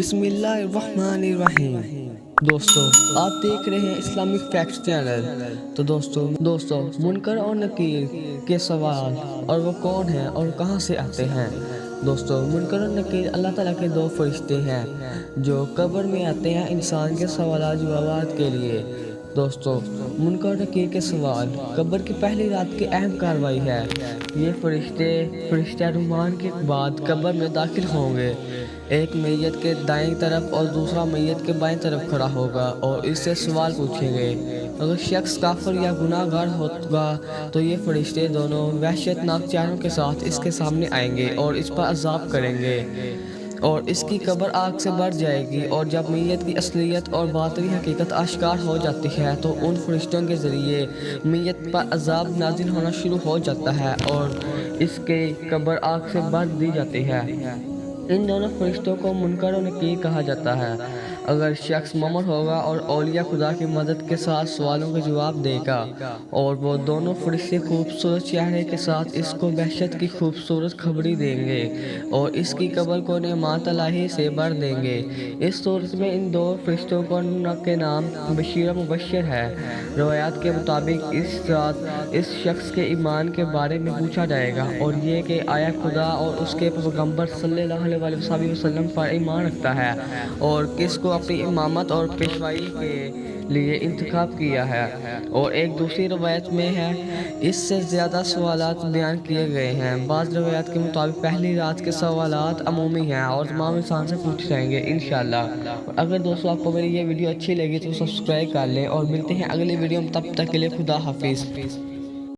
بسم اللہ الرحمن الرحیم۔ دوستو آپ دیکھ رہے ہیں اسلامک فیکٹس چینل۔ تو دوستو منکر اور نکیر کے سوال اور وہ کون ہیں اور کہاں سے آتے ہیں۔ دوستو منکر اور نکیر اللہ تعالیٰ کے دو فرشتے ہیں جو قبر میں آتے ہیں انسان کے سوالات جوابات کے لیے۔ دوستو منکر اور نکیر کے سوال قبر کی پہلی رات کی اہم کارروائی ہے۔ یہ فرشتے رحمان کے بعد قبر میں داخل ہوں گے۔ ایک میت کے دائیں طرف اور دوسرا میت کے بائیں طرف کھڑا ہوگا اور اس سے سوال پوچھیں گے۔ اگر شخص کافر یا گناہ گار ہوگا تو یہ فرشتے دونوں وحشتناک چہروں کے ساتھ اس کے سامنے آئیں گے اور اس پر عذاب کریں گے اور اس کی قبر آگ سے بھر جائے گی۔ اور جب میت کی اصلیت اور باطنی حقیقت آشکار ہو جاتی ہے تو ان فرشتوں کے ذریعے میت پر عذاب نازل ہونا شروع ہو جاتا ہے اور اس کی قبر آگ سے بھر دی جاتی ہے۔ ان دونوں فرشتوں کو منکر و نکیر کہا جاتا ہے۔ اگر شخص مومن ہوگا اور اولیاء خدا کی مدد کے ساتھ سوالوں کے جواب دے گا اور وہ دونوں فرشتے خوبصورت چہرے کے ساتھ اس کو بہشت کی خوبصورت خبری دیں گے اور اس کی قبر کو نعمات الہی سے بھر دیں گے۔ اس صورت میں ان دو فرشتوں کے نام بشیر و مبشر ہے۔ روایات کے مطابق اس رات اس شخص کے ایمان کے بارے میں پوچھا جائے گا اور یہ کہ آیا خدا اور اس کے پیغمبر صلی اللہ علیہ وسلم پر ایمان رکھتا ہے اور کس کو اپنی امامت اور پیشوائی کے لیے انتخاب کیا ہے۔ اور ایک دوسری روایت میں ہے اس سے زیادہ سوالات بیان کیے گئے ہیں۔ بعض روایات کے مطابق پہلی رات کے سوالات عمومی ہیں اور تمام انسان سے پوچھے جائیں گے انشاءاللہ۔ اگر دوستو آپ کو میری یہ ویڈیو اچھی لگی تو سبسکرائب کر لیں اور ملتے ہیں اگلی ویڈیو میں، تب تک کے لیے خدا حافظ۔